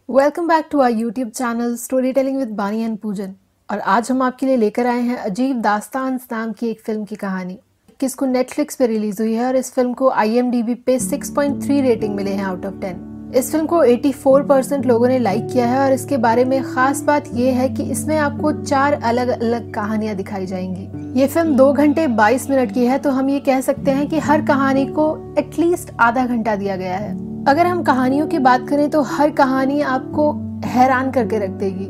Welcome back to our YouTube channel story telling with Bani and Pujan. और आज हम आपके लिए लेकर आए हैं अजीब दास्तान नाम की एक फिल्म की कहानी। किसको नेटफ्लिक्स पे रिलीज हुई है और इस फिल्म को IMDb पे 6.3 रेटिंग मिले हैं आउट ऑफ 10। इस फिल्म को 84% लोगों ने लाइक किया है और इसके बारे में खास बात यह है कि इसमें आपको 4 अलग अलग कहानियां दिखाई जाएंगी। ये फिल्म 2 घंटे 22 मिनट की है, तो हम ये कह सकते हैं कि हर कहानी को एटलीस्ट आधा घंटा दिया गया है। अगर हम कहानियों की बात करें तो हर कहानी आपको हैरान करके रख देगी।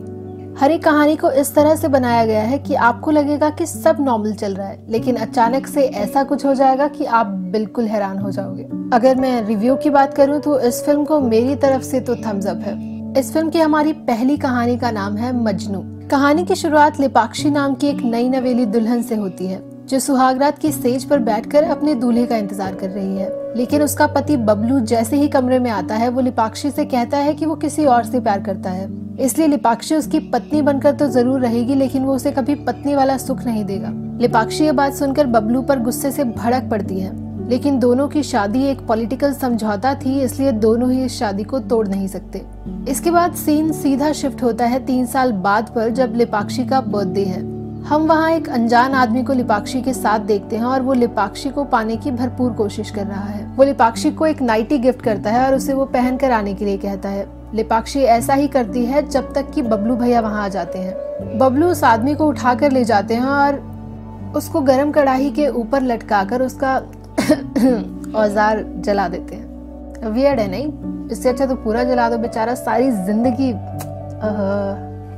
हर एक कहानी को इस तरह से बनाया गया है कि आपको लगेगा कि सब नॉर्मल चल रहा है, लेकिन अचानक से ऐसा कुछ हो जाएगा कि आप बिल्कुल हैरान हो जाओगे। अगर मैं रिव्यू की बात करूं तो इस फिल्म को मेरी तरफ से तो थम्स अप है। इस फिल्म की हमारी पहली कहानी का नाम है मजनू। कहानी की शुरुआत लिपाक्षी नाम की एक नई नवेली दुल्हन से होती है, जो सुहागरात की स्टेज पर बैठकर अपने दूल्हे का इंतजार कर रही है। लेकिन उसका पति बबलू जैसे ही कमरे में आता है, वो लिपाक्षी से कहता है कि वो किसी और से प्यार करता है, इसलिए लिपाक्षी उसकी पत्नी बनकर तो जरूर रहेगी, लेकिन वो उसे कभी पत्नी वाला सुख नहीं देगा। लिपाक्षी ये बात सुनकर बबलू पर गुस्से से भड़क पड़ती है, लेकिन दोनों की शादी एक पॉलिटिकल समझौता थी, इसलिए दोनों ही इस शादी को तोड़ नहीं सकते। इसके बाद सीन सीधा शिफ्ट होता है 3 साल बाद पर, जब लिपाक्षी का बर्थडे है। हम वहाँ एक अनजान आदमी को लिपाक्षी के साथ देखते हैं और वो लिपाक्षी को पाने की भरपूर कोशिश कर रहा है। वो लिपाक्षी को एक नाइटी गिफ्ट करता है और उसे वो पहन कर आने के लिए कहता है। लिपाक्षी ऐसा ही करती है जब तक कि बबलू भैया वहाँ आ जाते हैं। बबलू उस आदमी को उठा कर ले जाते हैं और उसको गरम कढ़ाई के ऊपर लटकाकर उसका औजार जला देते हैं। वियर्ड है नहीं? इससे अच्छा तो पूरा जला दो, बेचारा सारी जिंदगी।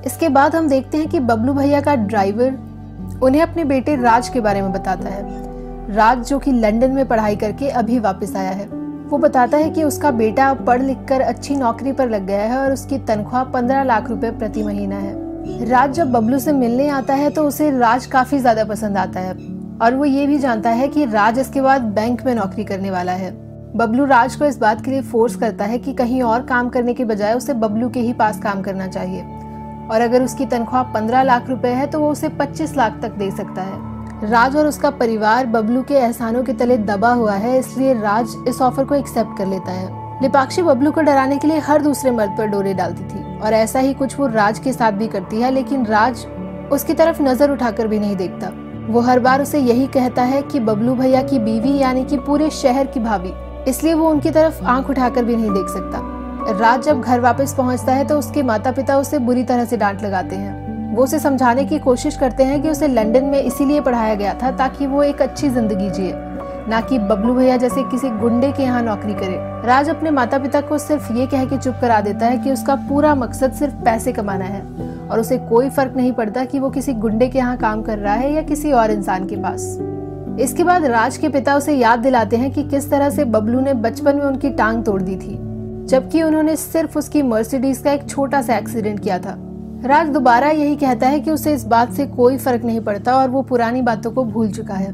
इसके बाद हम देखते हैं कि बबलू भैया का ड्राइवर उन्हें अपने बेटे राज के बारे में बताता है। राज जो कि लंदन में पढ़ाई करके अभी वापस आया है। वो बताता है कि उसका बेटा पढ़ लिख कर अच्छी नौकरी पर लग गया है और उसकी तनख्वाह 15 लाख रुपए प्रति महीना है। राज जब बबलू से मिलने आता है तो उसे राज काफी ज्यादा पसंद आता है और वो ये भी जानता है कि राज इसके बाद बैंक में नौकरी करने वाला है। बबलू राज को इस बात के लिए फोर्स करता है कि कहीं और काम करने के बजाय उसे बबलू के ही पास काम करना चाहिए, और अगर उसकी तनख्वाह 15 लाख रुपए है तो वो उसे 25 लाख तक दे सकता है। राज और उसका परिवार बबलू के एहसानों के तले दबा हुआ है, इसलिए राज इस ऑफर को एक्सेप्ट कर लेता है। लिपाक्षी बबलू को डराने के लिए हर दूसरे मर्द पर डोरे डालती थी और ऐसा ही कुछ वो राज के साथ भी करती है, लेकिन राज उसकी तरफ नजर उठाकर भी नहीं देखता। वो हर बार उसे यही कहता है कि बबलू भैया की बीवी यानी कि पूरे शहर की भाभी, इसलिए वो उनकी तरफ आंख उठाकर भी नहीं देख सकता। राज जब घर वापस पहुंचता है तो उसके माता पिता उसे बुरी तरह से डांट लगाते हैं। वो उसे समझाने की कोशिश करते हैं कि उसे लंदन में इसीलिए पढ़ाया गया था ताकि वो एक अच्छी जिंदगी जिए, ना कि बबलू भैया जैसे किसी गुंडे के यहाँ नौकरी करे। राज अपने माता पिता को सिर्फ ये कह के चुप करा देता है कि उसका पूरा मकसद सिर्फ पैसे कमाना है और उसे कोई फर्क नहीं पड़ता कि वो किसी गुंडे के यहाँ काम कर रहा है या किसी और इंसान के पास। इसके बाद राज के पिता उसे याद दिलाते हैं कि किस तरह से बबलू ने बचपन में उनकी टांग तोड़ दी थी, जबकि उन्होंने सिर्फ उसकी मर्सिडीज का एक छोटा सा एक्सीडेंट किया था। राज दोबारा यही कहता है कि उसे इस बात से कोई फर्क नहीं पड़ता और वो पुरानी बातों को भूल चुका है।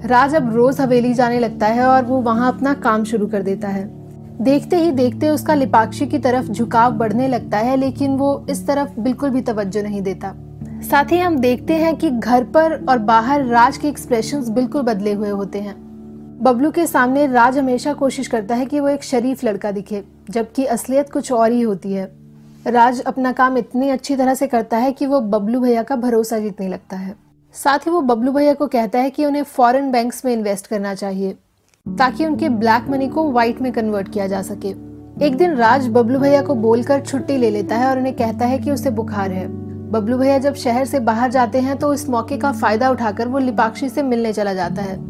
राज अब रोज हवेली जाने लगता है और वो वहाँ अपना काम शुरू कर देता है। देखते ही देखते उसका लिपाक्षी की तरफ झुकाव बढ़ने लगता है, लेकिन वो इस तरफ बिल्कुल भी तवज्जो नहीं देता। साथ ही हम देखते हैं कि घर पर और बाहर राज के एक्सप्रेशंस बिल्कुल बदले हुए होते हैं। बबलू के सामने राज हमेशा कोशिश करता है कि वो एक शरीफ लड़का दिखे, जबकि असलियत कुछ और ही होती है। राज अपना काम इतनी अच्छी तरह से करता है कि वो बबलू भैया का भरोसा जीतने लगता है। साथ ही वो बबलू भैया को कहता है कि उन्हें फॉरेन बैंक्स में इन्वेस्ट करना चाहिए ताकि उनके ब्लैक मनी को व्हाइट में कन्वर्ट किया जा सके। एक दिन राज बबलू भैया को बोलकर छुट्टी ले लेता है और उन्हें कहता है कि उसे बुखार है। बबलू भैया जब शहर से बाहर जाते हैं तो इस मौके का फायदा उठाकर वो लिपाक्षी से मिलने चला जाता है।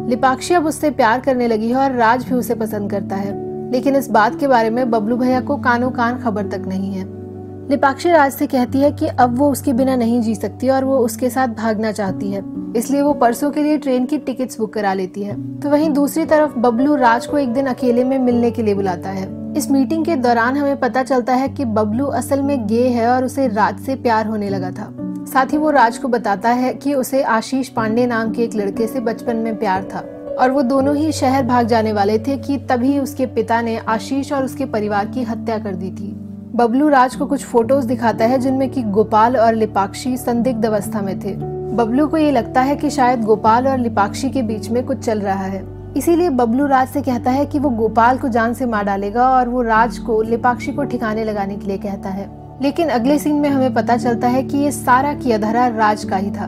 लिपाक्षी अब उससे प्यार करने लगी है और राज भी उसे पसंद करता है, लेकिन इस बात के बारे में बबलू भैया को कानों कान खबर तक नहीं है। लिपाक्षी राज से कहती है कि अब वो उसके बिना नहीं जी सकती और वो उसके साथ भागना चाहती है, इसलिए वो परसों के लिए ट्रेन की टिकट्स बुक करा लेती है। तो वहीं दूसरी तरफ बबलू राज को एक दिन अकेले में मिलने के लिए बुलाता है। इस मीटिंग के दौरान हमें पता चलता है कि बबलू असल में गे है और उसे राज से प्यार होने लगा था। साथ ही वो राज को बताता है कि उसे आशीष पांडे नाम के एक लड़के से बचपन में प्यार था और वो दोनों ही शहर भाग जाने वाले थे कि तभी उसके पिता ने आशीष और उसके परिवार की हत्या कर दी थी। बबलू राज को कुछ फोटोज दिखाता है जिनमें कि गोपाल और लिपाक्षी संदिग्ध अवस्था में थे। बबलू को ये लगता है कि शायद गोपाल और लिपाक्षी के बीच में कुछ चल रहा है, इसीलिए बबलू राज से कहता है कि वो गोपाल को जान से मार डालेगा और वो राज को लेपाक्षी को ठिकाने लगाने के लिए कहता है। लेकिन अगले सीन में हमें पता चलता है कि ये सारा किया धरा राज का ही था।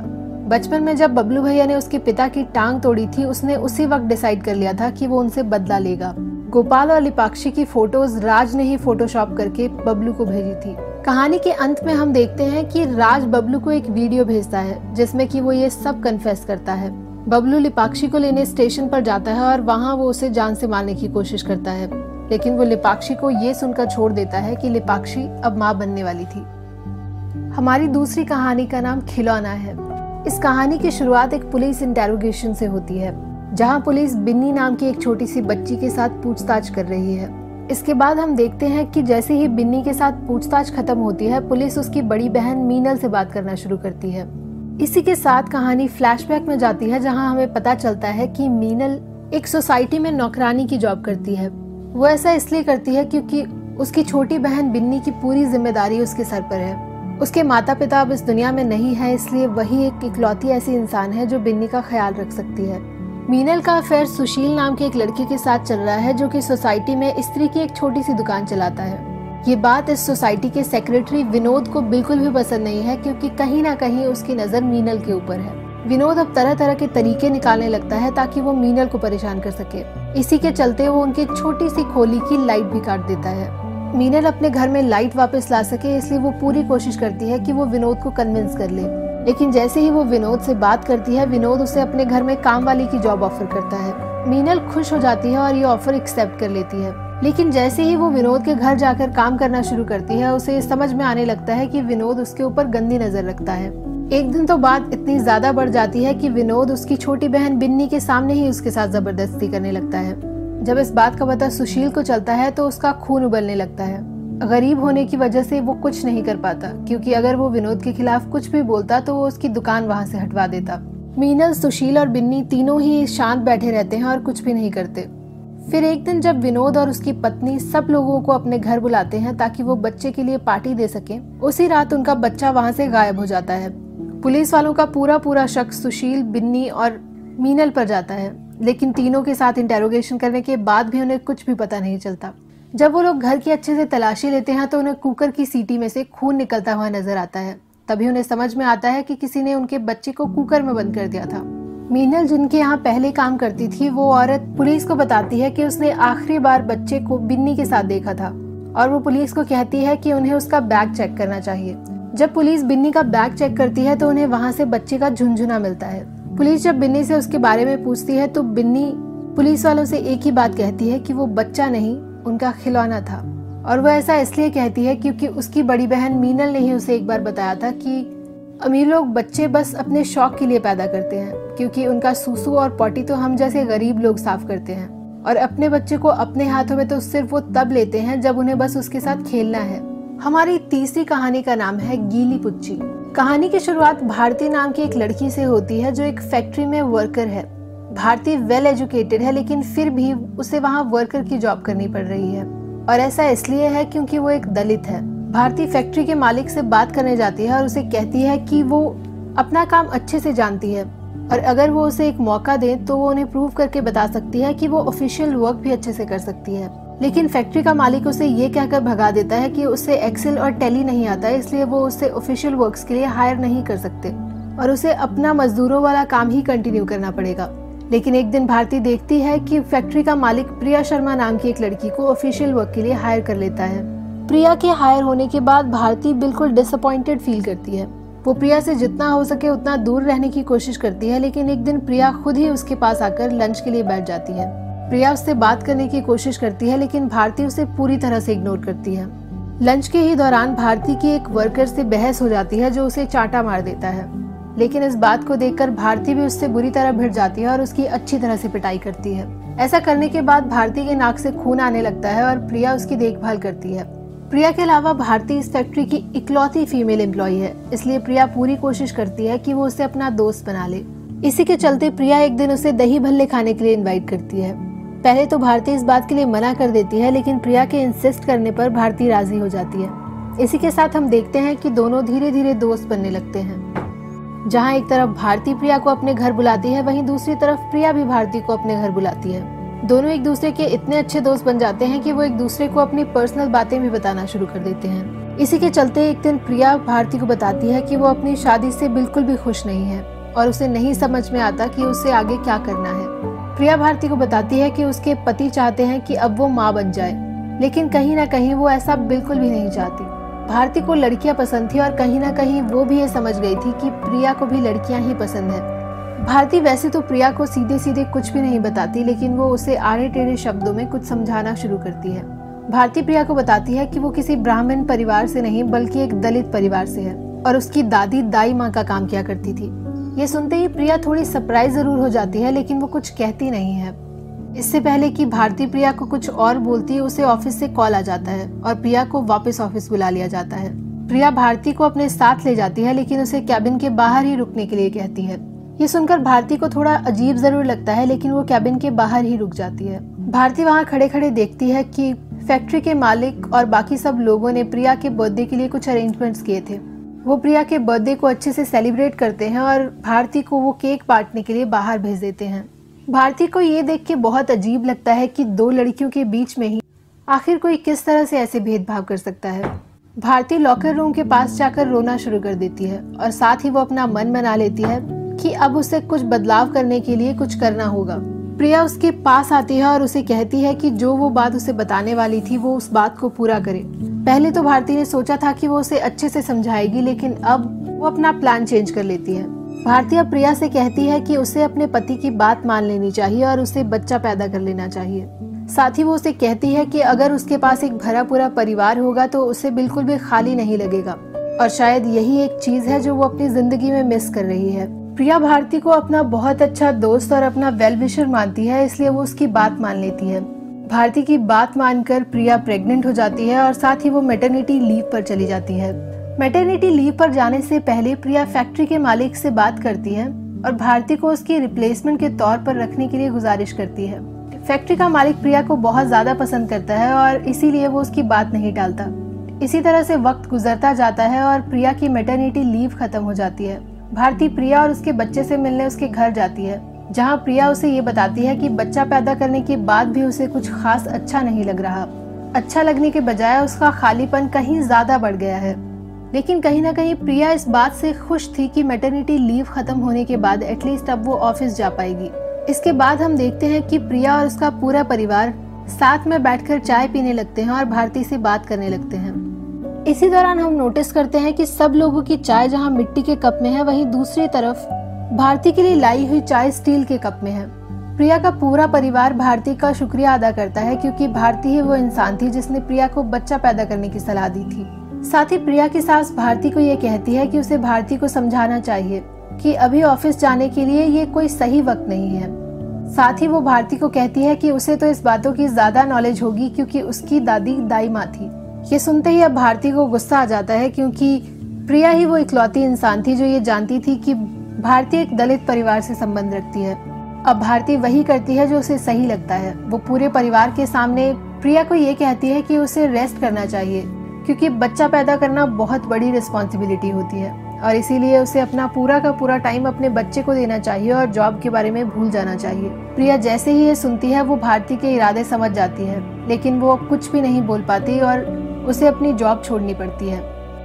बचपन में जब बबलू भैया ने उसके पिता की टांग तोड़ी थी, उसने उसी वक्त डिसाइड कर लिया था कि वो उनसे बदला लेगा। गोपाल और लेपाक्षी की फोटोज राज ने ही फोटोशॉप करके बबलू को भेजी थी। कहानी के अंत में हम देखते हैं कि राज बबलू को एक वीडियो भेजता है जिसमें कि वो ये सब कन्फेस करता है। बबलू लेपाक्षी को लेने स्टेशन पर जाता है और वहाँ वो उसे जान से मारने की कोशिश करता है, लेकिन वो लेपाक्षी को ये सुनकर छोड़ देता है कि लेपाक्षी अब माँ बनने वाली थी। हमारी दूसरी कहानी का नाम खिलौना है। इस कहानी की शुरुआत एक पुलिस इंटेरोगेशन से होती है, जहाँ पुलिस बिन्नी नाम की एक छोटी सी बच्ची के साथ पूछताछ कर रही है। इसके बाद हम देखते हैं कि जैसे ही बिन्नी के साथ पूछताछ खत्म होती है, पुलिस उसकी बड़ी बहन मीनल से बात करना शुरू करती है। इसी के साथ कहानी फ्लैशबैक में जाती है, जहां हमें पता चलता है कि मीनल एक सोसाइटी में नौकरानी की जॉब करती है। वो ऐसा इसलिए करती है क्योंकि उसकी छोटी बहन बिन्नी की पूरी जिम्मेदारी उसके सर पर है। उसके माता पिता अब इस दुनिया में नहीं है, इसलिए वही एक इकलौती ऐसी इंसान है जो बिन्नी का ख्याल रख सकती है। मीनल का अफेयर सुशील नाम के एक लड़के के साथ चल रहा है, जो कि सोसाइटी में इस्त्री की एक छोटी सी दुकान चलाता है। ये बात इस सोसाइटी के सेक्रेटरी विनोद को बिल्कुल भी पसंद नहीं है, क्योंकि कहीं ना कहीं उसकी नजर मीनल के ऊपर है। विनोद अब तरह तरह के तरीके निकालने लगता है ताकि वो मीनल को परेशान कर सके। इसी के चलते वो उनकी छोटी सी खोली की लाइट भी काट देता है। मीनल अपने घर में लाइट वापस ला सके, इसलिए वो पूरी कोशिश करती है कि वो विनोद को कन्विंस कर ले। लेकिन जैसे ही वो विनोद से बात करती है, विनोद उसे अपने घर में काम वाली की जॉब ऑफर करता है। मीनल खुश हो जाती है और ये ऑफर एक्सेप्ट कर लेती है। लेकिन जैसे ही वो विनोद के घर जाकर काम करना शुरू करती है, उसे समझ में आने लगता है कि विनोद उसके ऊपर गंदी नजर रखता है। एक दिन तो बात इतनी ज्यादा बढ़ जाती है कि विनोद उसकी छोटी बहन बिन्नी के सामने ही उसके साथ जबरदस्ती करने लगता है। जब इस बात का पता सुशील को चलता है तो उसका खून उबलने लगता है। गरीब होने की वजह से वो कुछ नहीं कर पाता, क्योंकि अगर वो विनोद के खिलाफ कुछ भी बोलता तो वो उसकी दुकान वहाँ से हटवा देता। मीनल, सुशील और बिन्नी तीनों ही शांत बैठे रहते हैं और कुछ भी नहीं करते। फिर एक दिन जब विनोद और उसकी पत्नी सब लोगों को अपने घर बुलाते हैं ताकि वो बच्चे के लिए पार्टी दे सके, उसी रात उनका बच्चा वहाँ से गायब हो जाता है। पुलिस वालों का पूरा शक सुशील, बिन्नी और मीनल पर जाता है, लेकिन तीनों के साथ इंटेरोगेशन करने के बाद भी उन्हें कुछ भी पता नहीं चलता। जब वो लोग घर की अच्छे से तलाशी लेते हैं तो उन्हें कुकर की सीटी में से खून निकलता हुआ नजर आता है। तभी उन्हें समझ में आता है कि किसी ने उनके बच्चे को कुकर में बंद कर दिया था। मीनल, जिनके यहाँ पहले काम करती थी, वो औरत पुलिस को बताती है कि उसने आखिरी बार बच्चे को बिन्नी के साथ देखा था, और वो पुलिस को कहती है कि उन्हें उसका बैग चेक करना चाहिए। जब पुलिस बिन्नी का बैग चेक करती है तो उन्हें वहाँ से बच्चे का झुनझुना मिलता है। पुलिस जब बिन्नी से उसके बारे में पूछती है तो बिन्नी पुलिस वालों से एक ही बात कहती है कि वो बच्चा नहीं, उनका खिलौना था। और वो ऐसा इसलिए कहती है क्योंकि उसकी बड़ी बहन मीनल ने ही उसे एक बार बताया था कि अमीर लोग बच्चे बस अपने शौक के लिए पैदा करते हैं, क्योंकि उनका सूसू और पॉटी तो हम जैसे गरीब लोग साफ करते हैं, और अपने बच्चे को अपने हाथों में तो सिर्फ वो तब लेते हैं जब उन्हें बस उसके साथ खेलना है। हमारी तीसरी कहानी का नाम है गीली पुच्ची। कहानी की शुरुआत भारती नाम की एक लड़की से होती है जो एक फैक्ट्री में वर्कर है। भारती वेल एजुकेटेड है, लेकिन फिर भी उसे वहाँ वर्कर की जॉब करनी पड़ रही है, और ऐसा इसलिए है क्योंकि वो एक दलित है। भारती फैक्ट्री के मालिक से बात करने जाती है और उसे कहती है कि वो अपना काम अच्छे से जानती है, और अगर वो उसे एक मौका दे तो वो उन्हें प्रूव करके बता सकती है कि वो ऑफिशियल वर्क भी अच्छे से कर सकती है। लेकिन फैक्ट्री का मालिक उसे ये कहकर भगा देता है कि उसे एक्सेल और टैली नहीं आता है, इसलिए वो उसे ऑफिशियल वर्क्स के लिए हायर नहीं कर सकते और उसे अपना मजदूरों वाला काम ही कंटिन्यू करना पड़ेगा। लेकिन एक दिन भारती देखती है कि फैक्ट्री का मालिक प्रिया शर्मा नाम की एक लड़की को ऑफिशियल वर्क के लिए हायर कर लेता है। प्रिया के हायर होने के बाद भारती बिल्कुल डिसअपॉइंटेड फील करती है। वो प्रिया से जितना हो सके उतना दूर रहने की कोशिश करती है, लेकिन एक दिन प्रिया खुद ही उसके पास आकर लंच के लिए बैठ जाती है। प्रिया उससे बात करने की कोशिश करती है, लेकिन भारती उसे पूरी तरह से इग्नोर करती है। लंच के ही दौरान भारती की एक वर्कर से बहस हो जाती है जो उसे चांटा मार देता है, लेकिन इस बात को देखकर भारती भी उससे बुरी तरह भिड़ जाती है और उसकी अच्छी तरह से पिटाई करती है। ऐसा करने के बाद भारती के नाक से खून आने लगता है और प्रिया उसकी देखभाल करती है। प्रिया के अलावा भारती इस फैक्ट्री की इकलौती फीमेल एम्प्लॉय है, इसलिए प्रिया पूरी कोशिश करती है कि वो उसे अपना दोस्त बना ले। इसी के चलते प्रिया एक दिन उसे दही भल्ले खाने के लिए इनवाइट करती है। पहले तो भारती इस बात के लिए मना कर देती है, लेकिन प्रिया के इंसिस्ट करने पर भारती राजी हो जाती है। इसी के साथ हम देखते हैं कि दोनों धीरे धीरे दोस्त बनने लगते हैं। जहाँ एक तरफ भारती प्रिया को अपने घर बुलाती है, वहीं दूसरी तरफ प्रिया भी भारती को अपने घर बुलाती है। दोनों एक दूसरे के इतने अच्छे दोस्त बन जाते हैं कि वो एक दूसरे को अपनी पर्सनल बातें भी बताना शुरू कर देते हैं। इसी के चलते एक दिन प्रिया भारती को बताती है कि वो अपनी शादी से बिल्कुल भी खुश नहीं है और उसे नहीं समझ में आता कि उसे आगे क्या करना है। प्रिया भारती को बताती है कि उसके पति चाहते हैं कि अब वो माँ बन जाए, लेकिन कहीं ना कहीं वो ऐसा बिल्कुल भी नहीं चाहती। भारती को लड़कियां पसंद थी और कहीं ना कहीं वो भी ये समझ गई थी कि प्रिया को भी लड़कियां ही पसंद है। भारती वैसे तो प्रिया को सीधे सीधे कुछ भी नहीं बताती, लेकिन वो उसे आड़े टेढ़े शब्दों में कुछ समझाना शुरू करती है। भारती प्रिया को बताती है कि वो किसी ब्राह्मण परिवार से नहीं बल्कि एक दलित परिवार से है और उसकी दादी दाई माँ का काम किया करती थी। ये सुनते ही प्रिया थोड़ी सरप्राइज जरूर हो जाती है, लेकिन वो कुछ कहती नहीं है। इससे पहले कि भारती प्रिया को कुछ और बोलती है, उसे ऑफिस से कॉल आ जाता है और प्रिया को वापस ऑफिस बुला लिया जाता है। प्रिया भारती को अपने साथ ले जाती है, लेकिन उसे कैबिन के बाहर ही रुकने के लिए कहती है। ये सुनकर भारती को थोड़ा अजीब जरूर लगता है, लेकिन वो कैबिन के बाहर ही रुक जाती है। भारती वहाँ खड़े खड़े देखती है कि फैक्ट्री के मालिक और बाकी सब लोगों ने प्रिया के बर्थडे के लिए कुछ अरेंजमेंट्स किए थे। वो प्रिया के बर्थडे को अच्छे से सेलिब्रेट करते हैं और भारती को वो केक बांटने के लिए बाहर भेज देते हैं। भारती को ये देख के बहुत अजीब लगता है कि दो लड़कियों के बीच में ही आखिर कोई किस तरह से ऐसे भेदभाव कर सकता है। भारती लॉकर रूम के पास जाकर रोना शुरू कर देती है और साथ ही वो अपना मन बना लेती है कि अब उसे कुछ बदलाव करने के लिए कुछ करना होगा। प्रिया उसके पास आती है और उसे कहती है कि जो वो बात उसे बताने वाली थी वो उस बात को पूरा करे। पहले तो भारती ने सोचा था कि वो उसे अच्छे से समझाएगी, लेकिन अब वो अपना प्लान चेंज कर लेती है। भारती अब प्रिया से कहती है कि उसे अपने पति की बात मान लेनी चाहिए और उसे बच्चा पैदा कर लेना चाहिए। साथ ही वो उसे कहती है कि अगर उसके पास एक भरा पूरा परिवार होगा तो उसे बिल्कुल भी खाली नहीं लगेगा और शायद यही एक चीज है जो वो अपनी जिंदगी में मिस कर रही है। प्रिया भारती को अपना बहुत अच्छा दोस्त और अपना वेल विशर मानती है, इसलिए वो उसकी बात मान लेती है। भारती की बात मानकर प्रिया प्रेग्नेंट हो जाती है और साथ ही वो मैटरनिटी लीव पर चली जाती है। मैटरनिटी लीव पर जाने से पहले प्रिया फैक्ट्री के मालिक से बात करती है और भारती को उसकी रिप्लेसमेंट के तौर पर रखने के लिए गुजारिश करती है। फैक्ट्री का मालिक प्रिया को बहुत ज्यादा पसंद करता है और इसीलिए वो उसकी बात नहीं टालता। इसी तरह से वक्त गुजरता जाता है और प्रिया की मैटरनिटी लीव खत्म हो जाती है। भारती प्रिया और उसके बच्चे से मिलने उसके घर जाती है, जहाँ प्रिया उसे ये बताती है कि बच्चा पैदा करने के बाद भी उसे कुछ खास अच्छा नहीं लग रहा। अच्छा लगने के बजाय उसका खालीपन कहीं ज्यादा बढ़ गया है। लेकिन कहीं ना कहीं प्रिया इस बात से खुश थी कि मैटरनिटी लीव खत्म होने के बाद एटलीस्ट अब वो ऑफिस जा पाएगी। इसके बाद हम देखते हैं कि प्रिया और उसका पूरा परिवार साथ में बैठकर चाय पीने लगते हैं और भारती से बात करने लगते हैं। इसी दौरान हम नोटिस करते हैं कि सब लोगों की चाय जहां मिट्टी के कप में है, वहीं दूसरी तरफ भारती के लिए लाई हुई चाय स्टील के कप में है। प्रिया का पूरा परिवार भारती का शुक्रिया अदा करता है, क्योंकि भारती ही वो इंसान थी जिसने प्रिया को बच्चा पैदा करने की सलाह दी थी। साथ ही प्रिया की सास भारती को ये कहती है कि उसे भारती को समझाना चाहिए कि अभी ऑफिस जाने के लिए ये कोई सही वक्त नहीं है। साथ ही वो भारती को कहती है कि उसे तो इस बातों की ज्यादा नॉलेज होगी क्योंकि उसकी दादी दाई माँ थी। ये सुनते ही अब भारती को गुस्सा आ जाता है, क्योंकि प्रिया ही वो इकलौती इंसान थी जो ये जानती थी कि भारती एक दलित परिवार से संबंध रखती है। अब भारती वही करती है जो उसे सही लगता है। वो पूरे परिवार के सामने प्रिया को ये कहती है कि उसे रेस्ट करना चाहिए, क्योंकि बच्चा पैदा करना बहुत बड़ी रिस्पॉन्सिबिलिटी होती है और इसीलिए उसे अपना पूरा का पूरा टाइम अपने बच्चे को देना चाहिए और जॉब के बारे में भूल जाना चाहिए। प्रिया जैसे ही ये सुनती है वो भारती के इरादे समझ जाती है, लेकिन वो कुछ भी नहीं बोल पाती और उसे अपनी जॉब छोड़नी पड़ती है।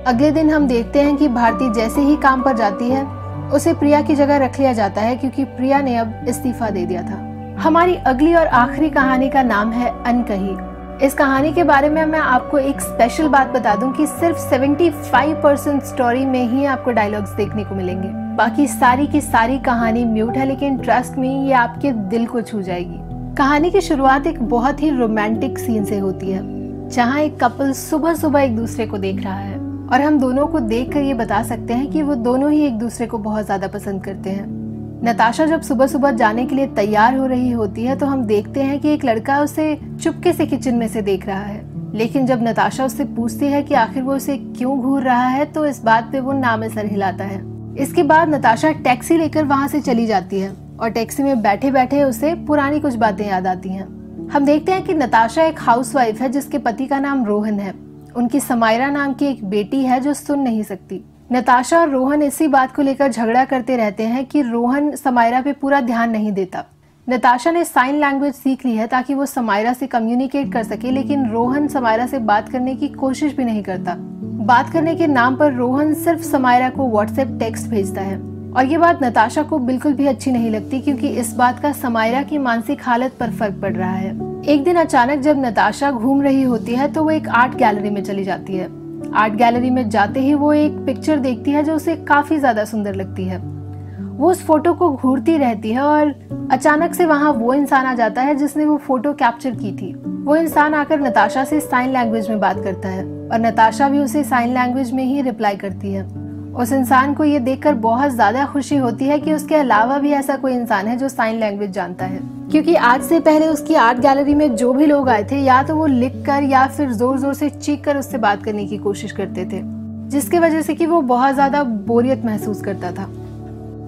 अगले दिन हम देखते हैं कि भारती जैसे ही काम पर जाती है उसे प्रिया की जगह रख लिया जाता है, क्योंकि प्रिया ने अब इस्तीफा दे दिया था। हमारी अगली और आखिरी कहानी का नाम है अनकही। इस कहानी के बारे में मैं आपको एक स्पेशल बात बता दूं कि सिर्फ 75% स्टोरी में ही आपको डायलॉग्स देखने को मिलेंगे। बाकी सारी की सारी कहानी म्यूट है, लेकिन ट्रस्ट में ये आपके दिल को छू जाएगी। कहानी की शुरुआत एक बहुत ही रोमांटिक सीन से होती है, जहाँ एक कपल सुबह सुबह एक दूसरे को देख रहा है और हम दोनों को देखकर ये बता सकते हैं कि वो दोनों ही एक दूसरे को बहुत ज्यादा पसंद करते हैं। नताशा जब सुबह सुबह जाने के लिए तैयार हो रही होती है तो हम देखते हैं कि एक लड़का उसे चुपके से किचन में से देख रहा है। लेकिन जब नताशा उससे पूछती है कि आखिर वो उसे क्यों घूर रहा है तो इस बात पे वो ना में सर हिलाता है। इसके बाद नताशा टैक्सी लेकर वहाँ से चली जाती है और टैक्सी में बैठे बैठे उसे पुरानी कुछ बातें याद आती हैं। हम देखते हैं कि नताशा एक हाउसवाइफ है जिसके पति का नाम रोहन है। उनकी समायरा नाम की एक बेटी है जो सुन नहीं सकती। नताशा और रोहन इसी बात को लेकर झगड़ा करते रहते हैं कि रोहन समायरा पे पूरा ध्यान नहीं देता। नताशा ने साइन लैंग्वेज सीख ली है ताकि वो समायरा से कम्युनिकेट कर सके, लेकिन रोहन समायरा से बात करने की कोशिश भी नहीं करता। बात करने के नाम पर रोहन सिर्फ समायरा को व्हाट्सएप टेक्स्ट भेजता है और ये बात नताशा को बिल्कुल भी अच्छी नहीं लगती, क्योंकि इस बात का समायरा की मानसिक हालत पर फर्क पड़ रहा है। एक दिन अचानक जब नताशा घूम रही होती है तो वो एक आर्ट गैलरी में चली जाती है। आर्ट गैलरी में जाते ही वो एक पिक्चर देखती है जो उसे काफी ज्यादा सुंदर लगती है। वो उस फोटो को घूरती रहती है और अचानक से वहाँ वो इंसान आ जाता है जिसने वो फोटो कैप्चर की थी। वो इंसान आकर नताशा से साइन लैंग्वेज में बात करता है और नताशा भी उसे साइन लैंग्वेज में ही रिप्लाई करती है। उस इंसान को ये देखकर बहुत ज्यादा खुशी होती है कि उसके अलावा भी ऐसा कोई इंसान है जो साइन लैंग्वेज जानता है, क्योंकि आज से पहले उसकी आर्ट गैलरी में जो भी लोग आए थे या तो वो लिख कर या फिर जोर जोर से चीख कर उससे बात करने की कोशिश करते थे, जिसकी वजह से कि वो बहुत ज्यादा बोरियत महसूस करता था।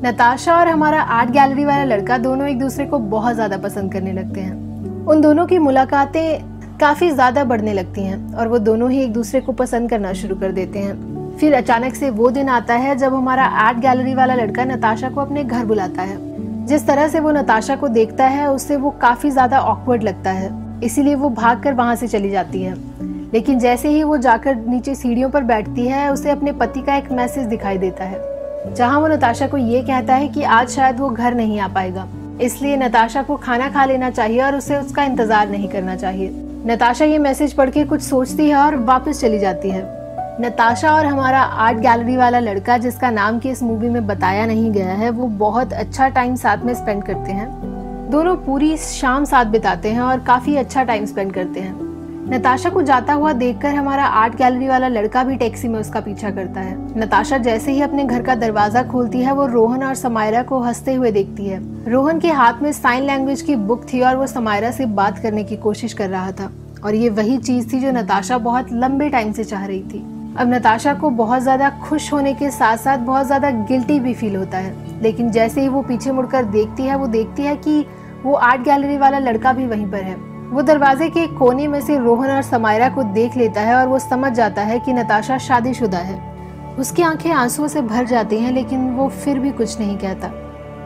नताशा और हमारा आर्ट गैलरी वाला लड़का दोनों एक दूसरे को बहुत ज्यादा पसंद करने लगते हैं। उन दोनों की मुलाकातें काफी ज्यादा बढ़ने लगती हैं और वो दोनों ही एक दूसरे को पसंद करना शुरू कर देते हैं। फिर अचानक से वो दिन आता है जब हमारा आर्ट गैलरी वाला लड़का नताशा को अपने घर बुलाता है। जिस तरह से वो नताशा को देखता है उससे वो काफी ज्यादा ऑकवर्ड लगता है, इसीलिए वो भागकर वहां से चली जाती है। लेकिन जैसे ही वो जाकर नीचे सीढ़ियों पर बैठती है उसे अपने पति का एक मैसेज दिखाई देता है, जहाँ वो नताशा को ये कहता है कि आज शायद वो घर नहीं आ पाएगा, इसलिए नताशा को खाना खा लेना चाहिए और उसे उसका इंतजार नहीं करना चाहिए। नताशा ये मैसेज पढ़ के कुछ सोचती है और वापस चली जाती है। नताशा और हमारा आर्ट गैलरी वाला लड़का, जिसका नाम की इस मूवी में बताया नहीं गया है, वो बहुत अच्छा टाइम साथ में स्पेंड करते हैं। दोनों पूरी शाम साथ बिताते हैं और काफी अच्छा टाइम स्पेंड करते हैं। नताशा को जाता हुआ देखकर हमारा आर्ट गैलरी वाला लड़का भी टैक्सी में उसका पीछा करता है। नताशा जैसे ही अपने घर का दरवाजा खोलती है वो रोहन और समायरा को हंसते हुए देखती है। रोहन के हाथ में साइन लैंग्वेज की बुक थी और वो समायरा से बात करने की कोशिश कर रहा था, और ये वही चीज थी जो नताशा बहुत लंबे टाइम से चाह रही थी। अब नताशा को बहुत ज्यादा खुश होने के साथ साथ बहुत ज्यादा गिल्टी भी फील होता है, लेकिन जैसे ही वो पीछे मुड़कर देखती है वो देखती है कि वो आर्ट गैलरी वाला लड़का भी वहीं पर है। वो दरवाजे के कोने में से रोहन और समायरा को देख लेता है और वो समझ जाता है कि नताशा शादीशुदा है। उसकी आंखें आंसुओं से भर जाती हैं, लेकिन वो फिर भी कुछ नहीं कहता।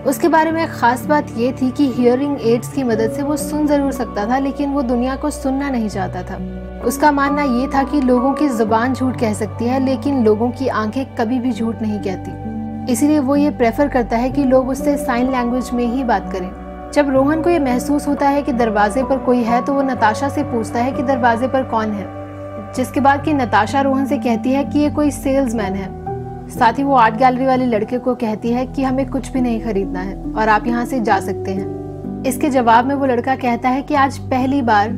उसके बारे में खास बात ये थी कि हियरिंग एड्स की मदद से वो सुन जरूर सकता था, लेकिन वो दुनिया को सुनना नहीं चाहता था। उसका मानना ये था कि लोगों की जुबान झूठ कह सकती है, लेकिन लोगों की आंखें कभी भी झूठ नहीं कहती। इसीलिए वो ये प्रेफर करता है कि लोग उससे साइन लैंग्वेज में ही बात करें। जब रोहन को ये महसूस होता है कि दरवाजे पर कोई है तो वो नताशा से पूछता है कि दरवाजे पर कौन है, जिसके बाद कि नताशा रोहन से कहती है कि ये कोई सेल्समैन है। साथ ही वो आर्ट गैलरी वाले लड़के को कहती है कि हमें कुछ भी नहीं खरीदना है और आप यहाँ से जा सकते हैं। इसके जवाब में वो लड़का कहता है कि आज पहली बार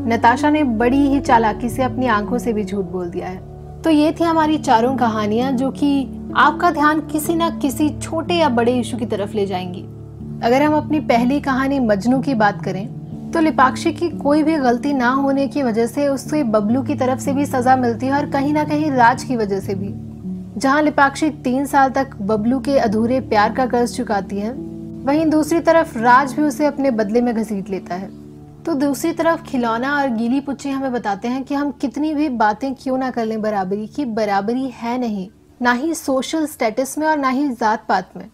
नताशा ने बड़ी ही चालाकी से अपनी आंखों से भी झूठ बोल दिया है। तो ये थी हमारी चारों कहानियां जो कि आपका ध्यान किसी न किसी छोटे या बड़े इशू की तरफ ले जाएंगी। अगर हम अपनी पहली कहानी मजनू की बात करें तो लिपाक्षी की कोई भी गलती ना होने की वजह से उससे बबलू की तरफ से भी सजा मिलती है, और कहीं ना कहीं राज की वजह से भी। जहां लिपाक्षी 3 साल तक बबलू के अधूरे प्यार का कर्ज चुकाती है, वहीं दूसरी तरफ राज भी उसे अपने बदले में घसीट लेता है। तो दूसरी तरफ खिलौना और गीली पुच्ची हमें बताते हैं कि हम कितनी भी बातें क्यों ना कर लें बराबरी की, बराबरी है नहीं, ना ही सोशल स्टेटस में और ना ही जात पात में।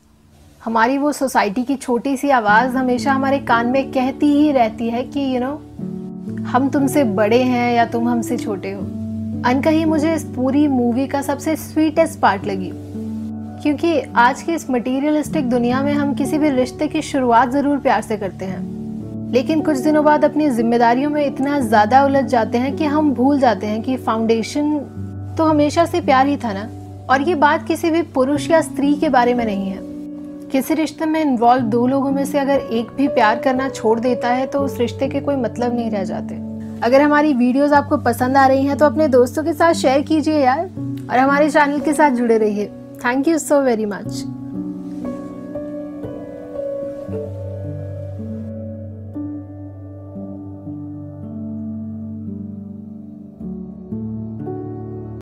हमारी वो सोसाइटी की छोटी सी आवाज हमेशा हमारे कान में कहती ही रहती है कि हम तुमसे बड़े हैं या तुम हमसे छोटे हो। अनकही मुझे इस पूरी मूवी का सबसे स्वीटेस्ट पार्ट लगी, क्योंकि आज की इस मटीरियलिस्टिक दुनिया में हम किसी भी रिश्ते की शुरुआत जरूर प्यार से करते हैं, लेकिन कुछ दिनों बाद अपनी जिम्मेदारियों में इतना ज्यादा उलझ जाते हैं कि हम भूल जाते हैं कि फाउंडेशन तो हमेशा से प्यार ही था ना। और ये बात किसी भी पुरुष या स्त्री के बारे में नहीं है। किसी रिश्ते में इन्वॉल्व 2 लोगों में से अगर एक भी प्यार करना छोड़ देता है तो उस रिश्ते के कोई मतलब नहीं रह जाते। अगर हमारी वीडियोस आपको पसंद आ रही हैं तो अपने दोस्तों के साथ शेयर कीजिए यार, और हमारे चैनल के साथ जुड़े रहिए। Thank you so very much.